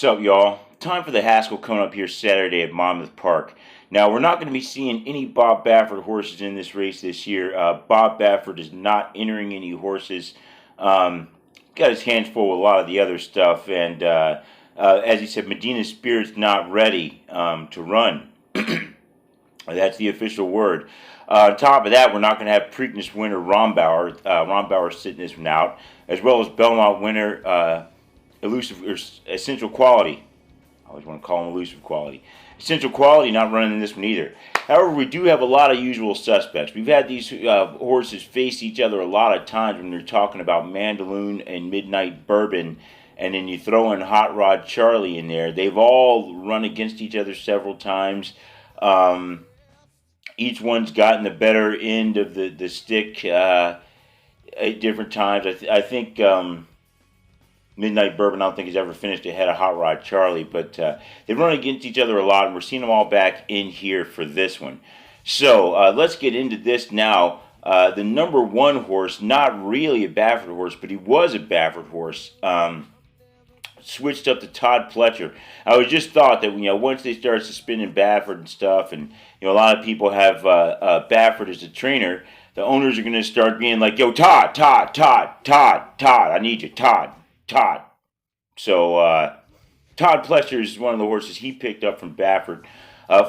What's up, y'all? Time for the Haskell coming up here Saturday at Monmouth Park. Now, we're not going to be seeing any Bob Baffert horses in this race this year. Bob Baffert is not entering any horses. Got his hands full with a lot of the other stuff, and as he said, Medina Spirit's not ready to run. That's the official word. On top of that, we're not going to have Preakness winner Rombauer. Rombauer sitting this one out, as well as Belmont winner Elusive or Essential Quality. I always want to call him Elusive Quality. Essential Quality not running in this one either. However, we do have a lot of usual suspects. We've had these horses face each other a lot of times when they're talking about Mandaloun and Midnight Bourbon, and then you throw in Hot Rod Charlie in there. They've all run against each other several times. Each one's gotten the better end of the stick at different times. I think Midnight Bourbon, I don't think he's ever finished ahead of Hot Rod Charlie, but they run against each other a lot, and we're seeing them all back in here for this one. So let's get into this now. The number one horse, not really a Baffert horse, but he was a Baffert horse, switched up to Todd Pletcher. I was just thought that once they start suspending Baffert and stuff, and a lot of people have Baffert as a trainer, the owners are going to start being like, "Yo, Todd, I need you, Todd." So Todd Pletcher is one of the horses he picked up from Baffert.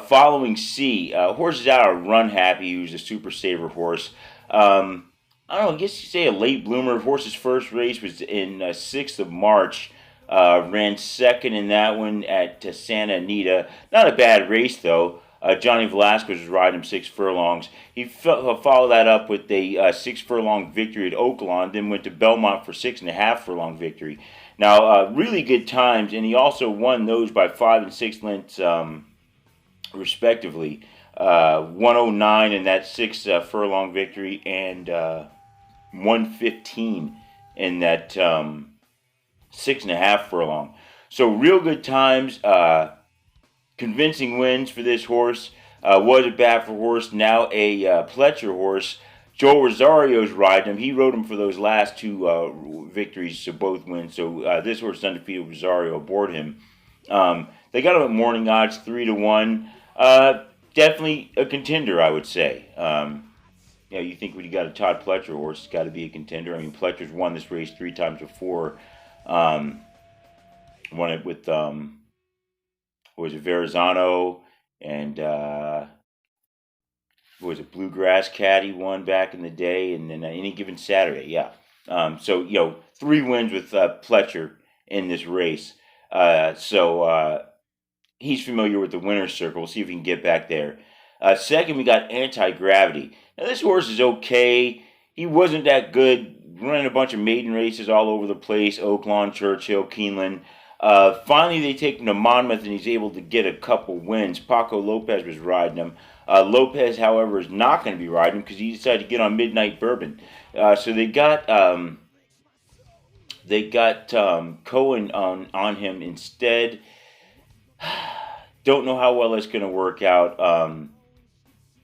Following C, horses out of Run Happy, who's a super saver horse. I don't know, I guess you say a late bloomer. Horse's first race was in 6th of March. Ran second in that one at Santa Anita. Not a bad race, though. Johnny Velasquez was riding him 6 furlongs. He followed that up with a 6 furlong victory at Oaklawn, then went to Belmont for 6.5 furlong victory. Now, really good times, and he also won those by 5 and 6 lengths, respectively. 109 in that 6 furlong victory, and 115 in that 6.5 furlong. So real good times. Convincing wins for this horse. Was a Baffert horse, now a Pletcher horse. Joel Rosario's riding him. He rode him for those last 2 victories, so both wins. So this horse is undefeated. Rosario aboard him. They got him at morning odds, 3-1. Definitely a contender, I would say. You think when you got a Todd Pletcher horse, it's got to be a contender. I mean, Pletcher's won this race 3 times before. Won it with was it Verrazano and was it Bluegrass Cat he won back in the day, and then Any Given Saturday, yeah. So 3 wins with Pletcher in this race. So he's familiar with the winner's circle. We'll see if he can get back there. Second, we got Antigravity. Now this horse is okay. He wasn't that good. Running a bunch of maiden races all over the place. Oaklawn, Churchill, Keeneland. Finally, they take him to Monmouth, and he's able to get a couple wins. Paco Lopez was riding him. Lopez, however, is not going to be riding him because he decided to get on Midnight Bourbon. So they got Cohen on him instead. Don't know how well that's going to work out.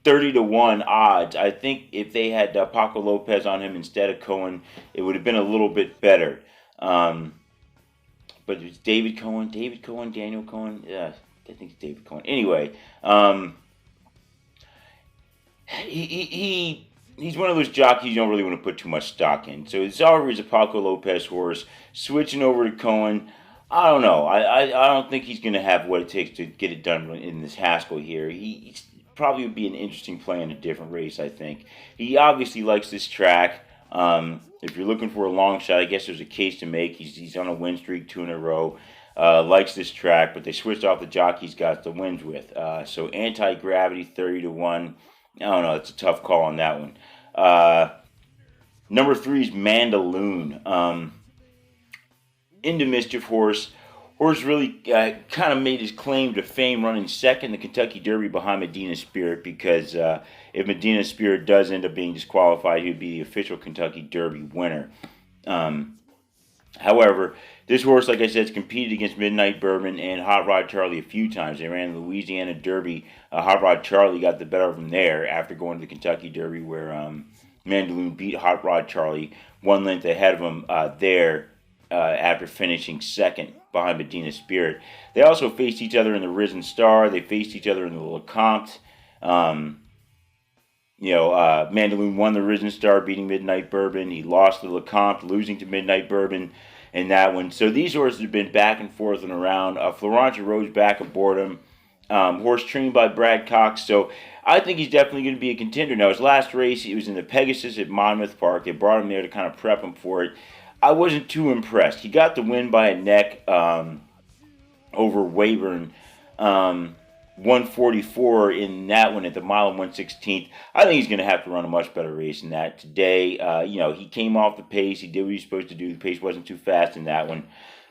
30-1 odds. I think if they had Paco Lopez on him instead of Cohen, it would have been a little bit better. But it's David Cohen, Daniel Cohen. Yeah, I think it's David Cohen. Anyway, he's one of those jockeys you don't really want to put too much stock in. So it's always a Paco Lopez horse. Switching over to Cohen, I don't know. I don't think he's going to have what it takes to get it done in this Haskell here. He's probably would be an interesting play in a different race, I think. He obviously likes this track. If you're looking for a long shot, I guess there's a case to make. He's on a win streak, 2 in a row. Likes this track, but they switched off the jockey he's got the wins with. So Antigravity, 30-1. I don't know. It's a tough call on that one. Number 3 is Mandaloun. Into Mischief horse. Horse really kind of made his claim to fame running second in the Kentucky Derby behind Medina Spirit, because if Medina Spirit does end up being disqualified, he would be the official Kentucky Derby winner. However, this horse, like I said, has competed against Midnight Bourbon and Hot Rod Charlie a few times. They ran the Louisiana Derby. Hot Rod Charlie got the better of him there after going to the Kentucky Derby, where Mandaloun beat Hot Rod Charlie 1 length ahead of him there after finishing second. behind Medina Spirit. They also faced each other in the Risen Star. They faced each other in the LeCompte. Um, Mandaloun won the Risen Star, beating Midnight Bourbon. He lost the LeCompte, losing to Midnight Bourbon in that one. So these horses have been back and forth and around. Florentia rose back aboard him. Horse trained by Brad Cox. So I think he's definitely going to be a contender. Now, his last race, he was in the Pegasus at Monmouth Park. They brought him there to kind of prep him for it. I wasn't too impressed. He got the win by a neck over Weyburn, 144 in that one at the mile and 1/16. I think he's going to have to run a much better race than that today. He came off the pace. He did what he was supposed to do. The pace wasn't too fast in that one.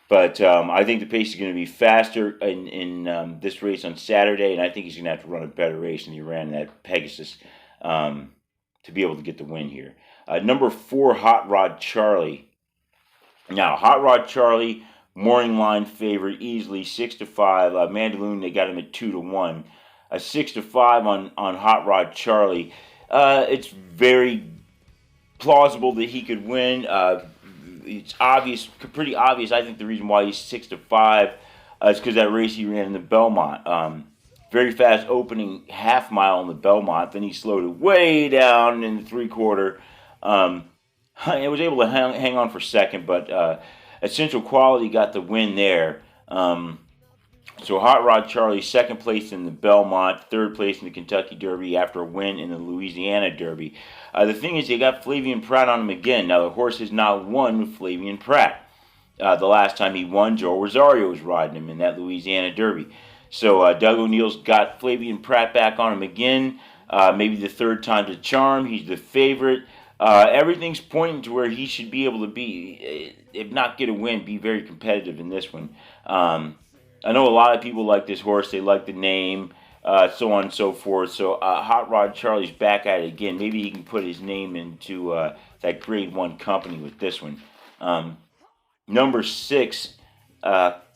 But I think the pace is going to be faster in this race on Saturday, and I think he's going to have to run a better race than he ran at Pegasus to be able to get the win here. Number 4, Hot Rod Charlie. Now, Hot Rod Charlie, morning line favorite, easily 6-5. Mandaloun, they got him at 2-1. 6-5 on Hot Rod Charlie. It's very plausible that he could win. It's obvious, pretty obvious. I think the reason why he's 6-5 is because that race he ran in the Belmont. Very fast opening half mile in the Belmont. Then he slowed it way down in the 3/4. It was able to hang on for second, but Essential Quality got the win there. So Hot Rod Charlie, second place in the Belmont, third place in the Kentucky Derby after a win in the Louisiana Derby. The thing is, they got Flavien Prat on him again. Now, the horse has not won with Flavien Prat. The last time he won, Joe Rosario was riding him in that Louisiana Derby. So Doug O'Neill's got Flavien Prat back on him again. Maybe the third time's a charm. He's the favorite. Everything's pointing to where he should be able to be, if not get a win, be very competitive in this one. I know a lot of people like this horse. They like the name, so on and so forth. So Hot Rod Charlie's back at it again. Maybe he can put his name into that Grade 1 company with this one. Number 6,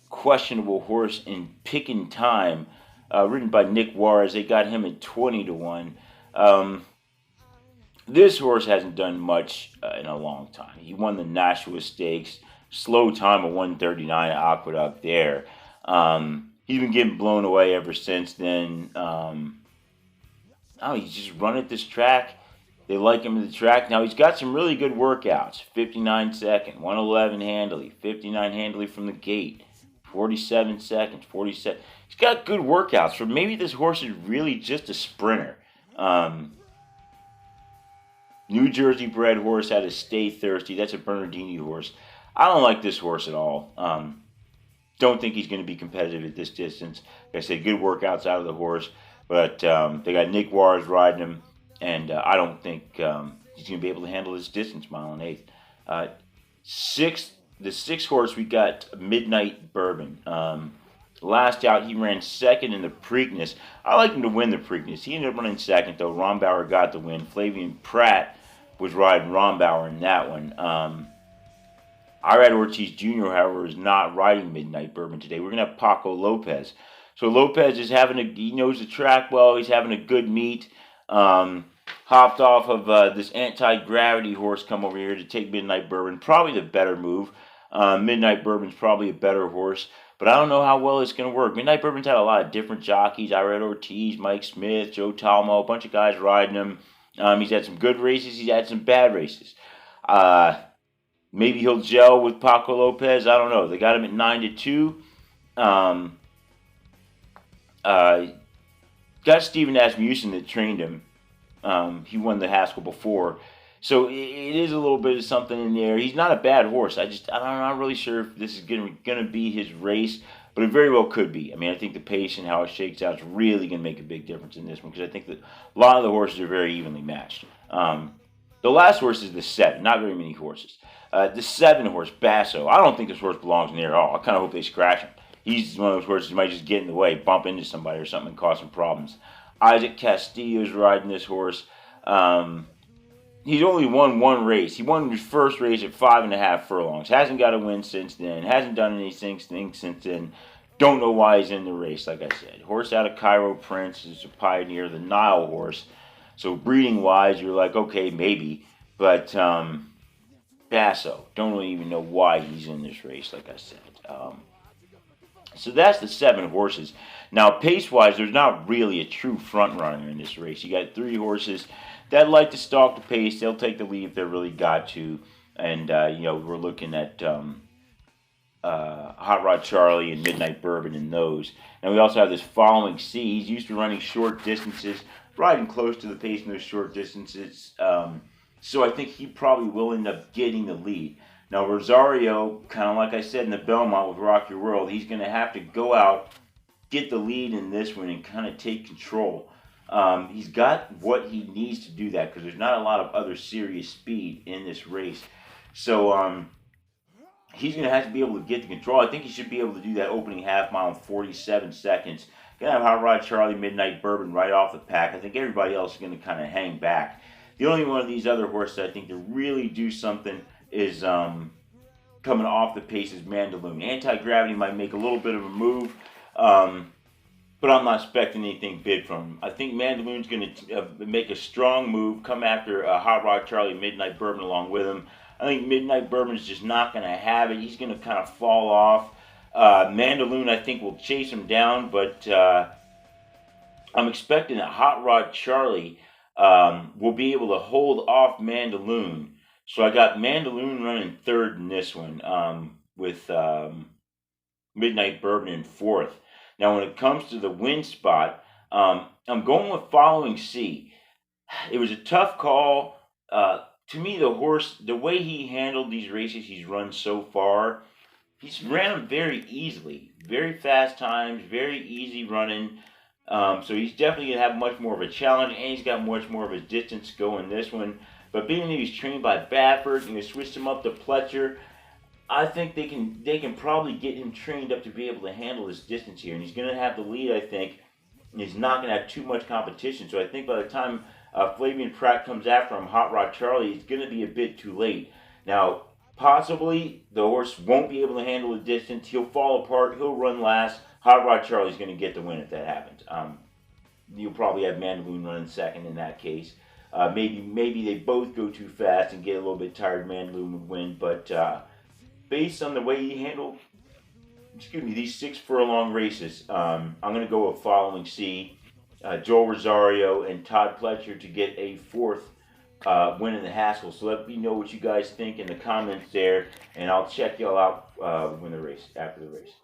questionable horse in Pickin' Time, ridden by Nick Juarez. They got him at 20-1. This horse hasn't done much in a long time. He won the Nashua Stakes, slow time of 1:39 at Aqueduct there. He's been getting blown away ever since then. He's just run at this track. They like him at the track. Now, he's got some really good workouts. 59 second, 111 handily, 59 handily from the gate, 47 seconds, 47. He's got good workouts. So maybe this horse is really just a sprinter. New Jersey bred horse out of Stay Thirsty. That's a Bernardini horse. I don't like this horse at all. Don't think he's going to be competitive at this distance. Like I said, good workouts out of the horse. But they got Nick Juarez riding him. And I don't think he's going to be able to handle this distance, mile and eighth. The sixth horse, we got Midnight Bourbon. Last out, he ran second in the Preakness. I like him to win the Preakness. He ended up running second, though. Rombauer got the win. Flavien Prat was riding Rombauer in that one. Irad Ortiz Jr., however, is not riding Midnight Bourbon today. We're going to have Paco Lopez. So Lopez is he knows the track well. He's having a good meet. Hopped off of this Antigravity horse, come over here to take Midnight Bourbon. Probably the better move. Midnight Bourbon's probably a better horse. But I don't know how well it's going to work. Midnight Bourbon's had a lot of different jockeys. Irad Ortiz, Mike Smith, Joe Talmo, a bunch of guys riding him. He's had some good races. He's had some bad races. Maybe he'll gel with Paco Lopez. I don't know. They got him at 9-2. Got Steven Asmussen that trained him. He won the Haskell before. So it is a little bit of something in there. He's not a bad horse. I'm not really sure if this is going to be his race, but it very well could be. I mean, I think the pace and how it shakes out is really going to make a big difference in this one because I think that a lot of the horses are very evenly matched. The last horse is the 7. Not very many horses. The 7 horse, Basso. I don't think this horse belongs in there at all. I kind of hope they scratch him. He's one of those horses who might just get in the way, bump into somebody or something and cause some problems. Isaac Castillo's riding this horse. He's only won one race. He won his first race at 5.5 furlongs. Hasn't got a win since then. Hasn't done anything since then. Don't know why he's in the race, like I said. Horse out of Cairo Prince is a Pioneer, the Nile horse. So breeding-wise, you're like, okay, maybe. But Basso, don't really even know why he's in this race, like I said. So that's the 7 horses. Now, pace-wise, there's not really a true front runner in this race. You got 3 horses that like to stalk the pace. They'll take the lead if they really got to. And, we're looking at Hot Rod Charlie and Midnight Bourbon in those. And we also have this Following C. He's used to running short distances, riding close to the pace in those short distances. So I think he probably will end up getting the lead. Now, Rosario, kind of like I said in the Belmont with Rock Your World, he's going to have to go out, get the lead in this one, and kind of take control. He's got what he needs to do that because there's not a lot of other serious speed in this race. So he's going to have to be able to get the control. I think he should be able to do that opening half mile in 47 seconds. Going to have Hot Rod Charlie, Midnight Bourbon right off the pack. I think everybody else is going to kind of hang back. The only one of these other horses I think to really do something is coming off the pace is Mandaloun. Antigravity might make a little bit of a move, but I'm not expecting anything big from him. I think Mandaloun's going to make a strong move, come after Hot Rod Charlie, Midnight Bourbon along with him. I think Midnight Bourbon's just not going to have it. He's going to kind of fall off. Mandaloun, I think, will chase him down, but I'm expecting that Hot Rod Charlie will be able to hold off Mandaloun. So I got Mandaloun running third in this one with Midnight Bourbon in fourth. Now, when it comes to the win spot, I'm going with Following C. It was a tough call. To me, the horse, the way he handled these races he's run so far, he's ran them very easily. Very fast times, very easy running. So he's definitely going to have much more of a challenge, and he's got much more of a distance to go in this one. But being that he's trained by Baffert and they switched him up to Pletcher, I think they can probably get him trained up to be able to handle this distance here. And he's going to have the lead, I think, and he's not going to have too much competition. So I think by the time Flavian Pratt comes after him, Hot Rod Charlie, it's going to be a bit too late. Now, possibly the horse won't be able to handle the distance. He'll fall apart. He'll run last. Hot Rod Charlie's going to get the win if that happens. You'll probably have Mandaloun running second in that case. Maybe they both go too fast and get a little bit tired. Mandaloun would win, but based on the way he handled, these 6 furlong races, I'm going to go with Following C, Joel Rosario, and Todd Pletcher to get a fourth win in the Haskell. So let me know what you guys think in the comments there, and I'll check y'all out after the race.